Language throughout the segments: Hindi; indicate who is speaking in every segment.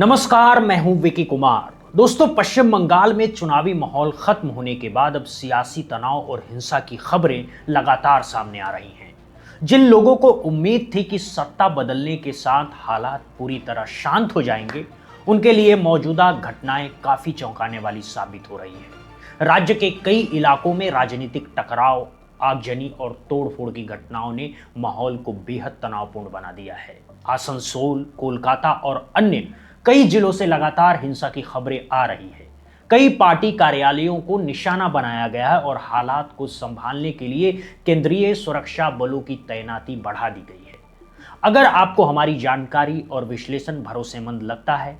Speaker 1: नमस्कार, मैं हूं विकी कुमार। दोस्तों, पश्चिम बंगाल में चुनावी माहौल खत्म होने के बाद अब सियासी तनाव और हिंसा की खबरें लगातार सामने आ रही हैं। जिन लोगों को उम्मीद थी कि सत्ता बदलने के साथ हालात पूरी तरह शांत हो जाएंगे, उनके लिए मौजूदा घटनाएं काफी चौंकाने वाली साबित हो रही हैं। राज्य के कई इलाकों में राजनीतिक टकराव, आगजनी और तोड़फोड़ की घटनाओं ने माहौल को बेहद तनावपूर्ण बना दिया है। आसनसोल, कोलकाता और अन्य कई जिलों से लगातार हिंसा की खबरें आ रही है। कई पार्टी कार्यालयों को निशाना बनाया गया है और हालात को संभालने के लिए केंद्रीय सुरक्षा बलों की तैनाती बढ़ा दी गई है। अगर आपको हमारी जानकारी और विश्लेषण भरोसेमंद लगता है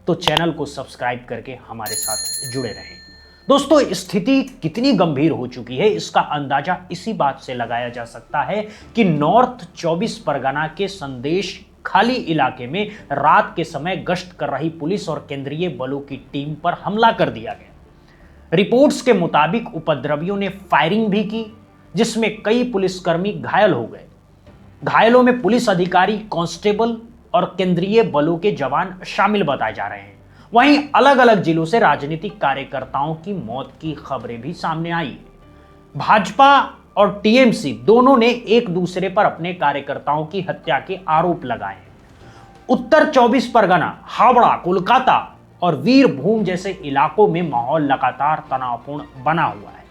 Speaker 1: तो चैनल को सब्सक्राइब करके हमारे साथ जुड़े रहें। दोस्तों, स्थिति कितनी गंभीर हो चुकी है इसका अंदाजा इसी बात से लगाया जा सकता है कि नॉर्थ 24 परगना के संदेश खाली इलाके में रात के समय गश्त कर रही पुलिस और केंद्रीय बलों की टीम पर हमला कर दिया गया। रिपोर्ट्स के मुताबिक उपद्रवियों ने फायरिंग भी की, जिसमें कई पुलिसकर्मी घायल हो गए। घायलों में पुलिस अधिकारी, कांस्टेबल और केंद्रीय बलों के जवान शामिल बताए जा रहे हैं। वहीं अलग अलग जिलों से राजनीतिक कार्यकर्ताओं की मौत की खबरें भी सामने आई है। भाजपा और टीएमसी दोनों ने एक दूसरे पर अपने कार्यकर्ताओं की हत्या के आरोप लगाए हैं। उत्तर 24 परगना, हावड़ा, कोलकाता और वीरभूम जैसे इलाकों में माहौल लगातार तनावपूर्ण बना हुआ है।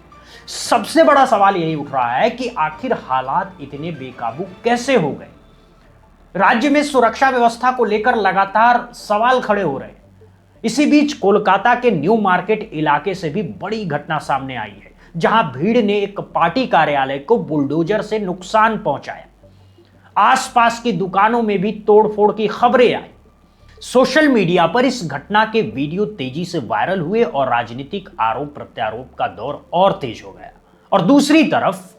Speaker 1: सबसे बड़ा सवाल यही उठ रहा है कि आखिर हालात इतने बेकाबू कैसे हो गए। राज्य में सुरक्षा व्यवस्था को लेकर लगातार सवाल खड़े हो रहे हैं। इसी बीच कोलकाता के न्यू मार्केट इलाके से भी बड़ी घटना सामने आई है, जहां भीड़ ने एक पार्टी कार्यालय को बुलडोजर से नुकसान पहुंचाया। आसपास की दुकानों में भी तोड़फोड़ की खबरें आई। सोशल मीडिया पर इस घटना के वीडियो तेजी से वायरल हुए और राजनीतिक आरोप प्रत्यारोप का दौर और तेज हो गया। और दूसरी तरफ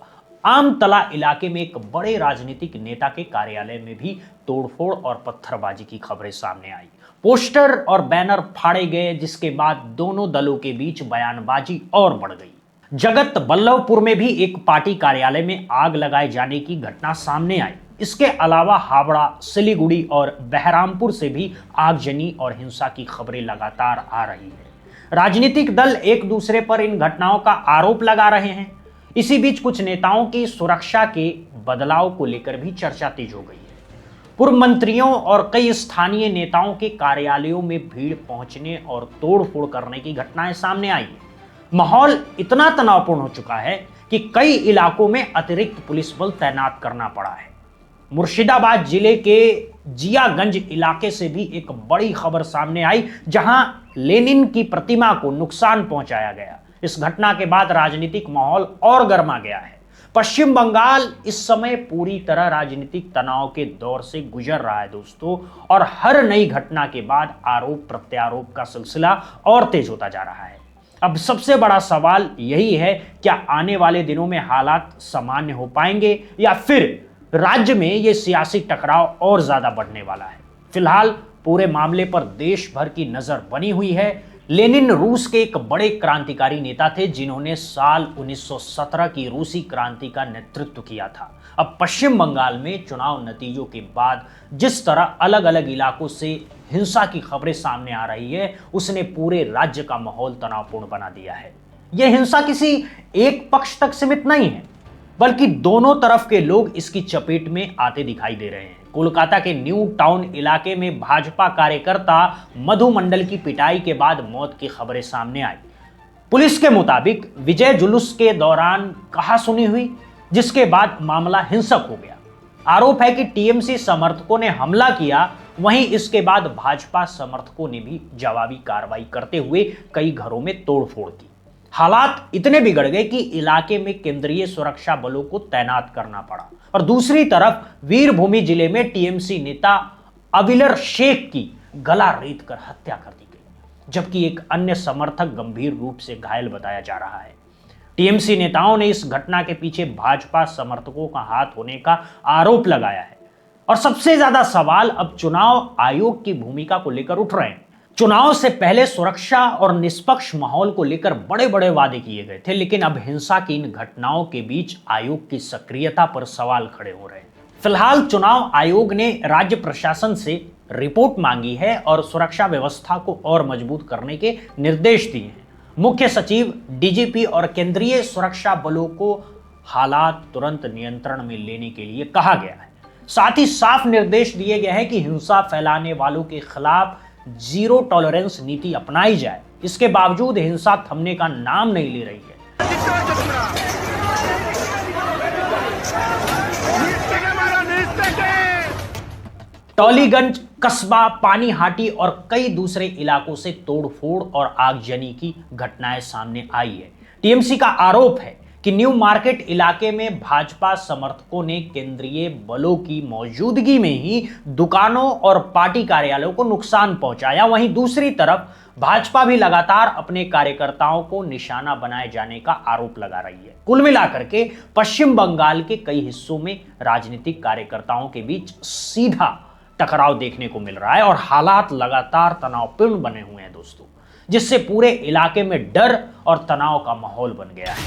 Speaker 1: आमतला इलाके में एक बड़े राजनीतिक नेता के कार्यालय में भी तोड़फोड़ और पत्थरबाजी की खबरें सामने आई। पोस्टर और बैनर फाड़े गए, जिसके बाद दोनों दलों के बीच बयानबाजी और बढ़ गई। जगत बल्लभपुर में भी एक पार्टी कार्यालय में आग लगाए जाने की घटना सामने आई। इसके अलावा हावड़ा, सिलीगुड़ी और बहरामपुर से भी आगजनी और हिंसा की खबरें लगातार आ रही है। राजनीतिक दल एक दूसरे पर इन घटनाओं का आरोप लगा रहे हैं। इसी बीच कुछ नेताओं की सुरक्षा के बदलाव को लेकर भी चर्चा तेज हो गई है। पूर्व मंत्रियों और कई स्थानीय नेताओं के कार्यालयों में भीड़ पहुंचने और तोड़फोड़ करने की घटनाएं सामने आई है। माहौल इतना तनावपूर्ण हो चुका है कि कई इलाकों में अतिरिक्त पुलिस बल तैनात करना पड़ा है। मुर्शिदाबाद जिले के जियागंज इलाके से भी एक बड़ी खबर सामने आई, जहां लेनिन की प्रतिमा को नुकसान पहुंचाया गया। इस घटना के बाद राजनीतिक माहौल और गर्मा गया है। पश्चिम बंगाल इस समय पूरी तरह राजनीतिक तनाव के दौर से गुजर रहा है दोस्तों, और हर नई घटना के बाद आरोप प्रत्यारोप का सिलसिला और तेज होता जा रहा है। अब सबसे बड़ा सवाल यही है, क्या आने वाले दिनों में हालात सामान्य हो पाएंगे या फिर राज्य में ये सियासी टकराव और ज्यादा बढ़ने वाला है। फिलहाल पूरे मामले पर देश भर की नजर बनी हुई है। लेनिन रूस के एक बड़े क्रांतिकारी नेता थे, जिन्होंने साल 1917 की रूसी क्रांति का नेतृत्व किया था। अब पश्चिम बंगाल में चुनाव नतीजों के बाद जिस तरह अलग अलग इलाकों से हिंसा की खबरें सामने आ रही है, उसने पूरे राज्य का माहौल तनावपूर्ण बना दिया है। यह हिंसा किसी एक पक्ष तक सीमित नहीं है, बल्कि दोनों तरफ के लोग इसकी चपेट में आते दिखाई दे रहे हैं। कोलकाता के न्यू टाउन इलाके में भाजपा कार्यकर्ता मधु मंडल की पिटाई के बाद मौत की खबरें सामने आई। पुलिस के मुताबिक विजय जुलूस के दौरान कहासुनी हुई, जिसके बाद मामला हिंसक हो गया। आरोप है कि टीएमसी समर्थकों ने हमला किया। वहीं इसके बाद भाजपा समर्थकों ने भी जवाबी कार्रवाई करते हुए कई घरों में तोड़फोड़ की। हालात इतने बिगड़ गए कि इलाके में केंद्रीय सुरक्षा बलों को तैनात करना पड़ा। और दूसरी तरफ वीरभूमि जिले में टीएमसी नेता अविलर शेख की गला रेत कर हत्या कर दी गई, जबकि एक अन्य समर्थक गंभीर रूप से घायल बताया जा रहा है। टीएमसी नेताओं ने इस घटना के पीछे भाजपा समर्थकों का हाथ होने का आरोप लगाया है। और सबसे ज्यादा सवाल अब चुनाव आयोग की भूमिका को लेकर उठ रहे हैं। चुनाव से पहले सुरक्षा और निष्पक्ष माहौल को लेकर बड़े बड़े वादे किए गए थे, लेकिन अब हिंसा की इन घटनाओं के बीच आयोग की सक्रियता पर सवाल खड़े हो रहे हैं। फिलहाल चुनाव आयोग ने राज्य प्रशासन से रिपोर्ट मांगी है और सुरक्षा व्यवस्था को और मजबूत करने के निर्देश दिए हैं। मुख्य सचिव, डीजीपी और केंद्रीय सुरक्षा बलों को हालात तुरंत नियंत्रण में लेने के लिए कहा गया है। साथ ही साफ निर्देश दिए गए हैं कि हिंसा फैलाने वालों के खिलाफ जीरो टॉलरेंस नीति अपनाई जाए। इसके बावजूद हिंसा थमने का नाम नहीं ले रही है। टॉलीगंज, कस्बा, पानीहाटी और कई दूसरे इलाकों से तोड़फोड़ और आगजनी की घटनाएं सामने आई है। टीएमसी का आरोप है कि न्यू मार्केट इलाके में भाजपा समर्थकों ने केंद्रीय बलों की मौजूदगी में ही दुकानों और पार्टी कार्यालयों को नुकसान पहुंचाया। वहीं दूसरी तरफ भाजपा भी लगातार अपने कार्यकर्ताओं को निशाना बनाए जाने का आरोप लगा रही है। कुल मिलाकर के पश्चिम बंगाल के कई हिस्सों में राजनीतिक कार्यकर्ताओं के बीच सीधा टकराव देखने को मिल रहा है और हालात लगातार तनावपूर्ण बने हुए हैं दोस्तों, जिससे पूरे इलाके में डर और तनाव का माहौल बन गया है।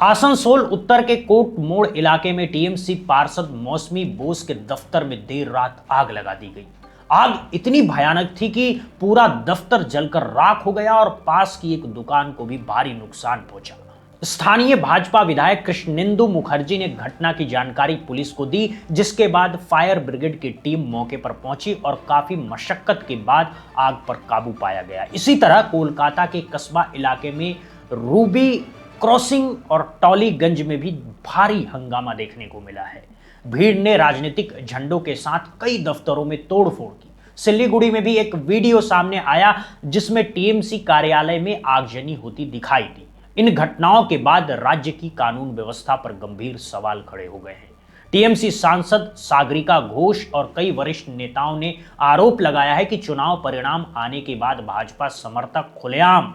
Speaker 1: आसनसोल उत्तर के कोट मोड़ इलाके में टीएमसी पार्षद मौसमी बोस के दफ्तर में देर रात आग लगा दी गई। आग इतनी भयानक थी कि पूरा दफ्तर जलकर राख हो गया और पास की एक दुकान को भी भारी नुकसान पहुंचा। स्थानीय भाजपा विधायक कृष्णेंदु मुखर्जी ने घटना की जानकारी पुलिस को दी, जिसके बाद फायर ब्रिगेड की टीम मौके पर पहुंची और काफी मशक्कत के बाद आग पर काबू पाया गया। इसी तरह कोलकाता के कस्बा इलाके में रूबी क्रॉसिंग और टॉलीगंज में भी भारी हंगामा देखने को मिला है। भीड़ ने राजनीतिक झंडों के साथ कई दफ्तरों में तोड़फोड़ की। सिल्लीगुड़ी में भी एक वीडियो सामने आया जिसमें टीएमसी कार्यालय में आगजनी होती दिखाई दी। इन घटनाओं के बाद राज्य की कानून व्यवस्था पर गंभीर सवाल खड़े हो गए हैं। टीएमसी सांसद सागरिका घोष और कई वरिष्ठ नेताओं ने आरोप लगाया है कि चुनाव परिणाम आने के बाद भाजपा समर्थक खुलेआम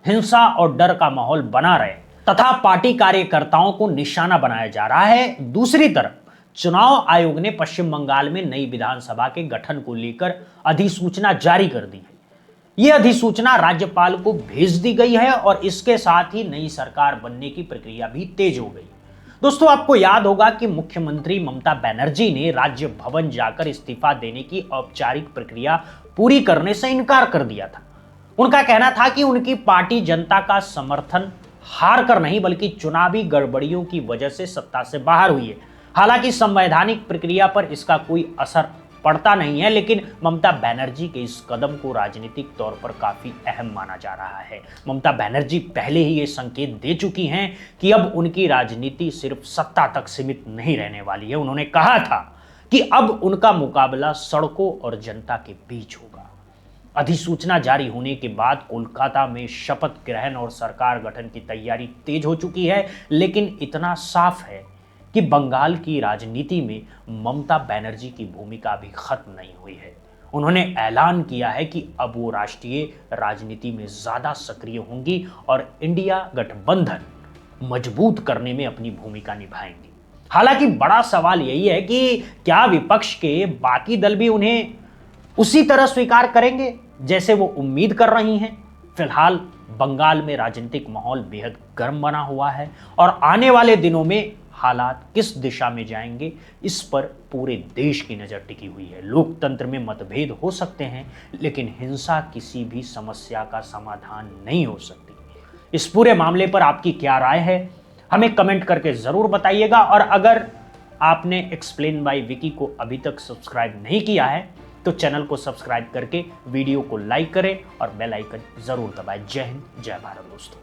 Speaker 1: हिंसा और डर का माहौल बना रहे तथा पार्टी कार्यकर्ताओं को निशाना बनाया जा रहा है। दूसरी तरफ चुनाव आयोग ने पश्चिम बंगाल में नई विधानसभा के गठन को लेकर अधिसूचना जारी कर दी है। यह अधिसूचना राज्यपाल को भेज दी गई है और इसके साथ ही नई सरकार बनने की प्रक्रिया भी तेज हो गई। दोस्तों, आपको याद होगा कि मुख्यमंत्री ममता बनर्जी ने राज्य भवन जाकर इस्तीफा देने की औपचारिक प्रक्रिया पूरी करने से इनकार कर दिया था। उनका कहना था कि उनकी पार्टी जनता का समर्थन हार कर नहीं बल्कि चुनावी गड़बड़ियों की वजह से सत्ता से बाहर हुई है। हालांकि संवैधानिक प्रक्रिया पर इसका कोई असर पड़ता नहीं है, लेकिन ममता बनर्जी के इस कदम को राजनीतिक तौर पर काफी अहम माना जा रहा है। ममता बनर्जी पहले ही ये संकेत दे चुकी हैं कि अब उनकी राजनीति सिर्फ सत्ता तक सीमित नहीं रहने वाली है। उन्होंने कहा था कि अब उनका मुकाबला सड़कों और जनता के बीच होगा। अधिसूचना जारी होने के बाद कोलकाता में शपथ ग्रहण और सरकार गठन की तैयारी तेज हो चुकी है, लेकिन इतना साफ है कि बंगाल की राजनीति में ममता बनर्जी की भूमिका भी खत्म नहीं हुई है। उन्होंने ऐलान किया है कि अब वो राष्ट्रीय राजनीति में ज्यादा सक्रिय होंगी और इंडिया गठबंधन मजबूत करने में अपनी भूमिका निभाएंगी। हालांकि बड़ा सवाल यही है कि क्या विपक्ष के बाकी दल भी उन्हें उसी तरह स्वीकार करेंगे जैसे वो उम्मीद कर रही हैं। फिलहाल बंगाल में राजनीतिक माहौल बेहद गर्म बना हुआ है और आने वाले दिनों में हालात किस दिशा में जाएंगे इस पर पूरे देश की नजर टिकी हुई है। लोकतंत्र में मतभेद हो सकते हैं, लेकिन हिंसा किसी भी समस्या का समाधान नहीं हो सकती। इस पूरे मामले पर आपकी क्या राय है, हमें कमेंट करके जरूर बताइएगा। और अगर आपने एक्सप्लेन बाय विकी को अभी तक सब्सक्राइब नहीं किया है तो चैनल को सब्सक्राइब करके वीडियो को लाइक करें और बेल आइकन जरूर दबाएं। जय हिंद, जय भारत दोस्तों।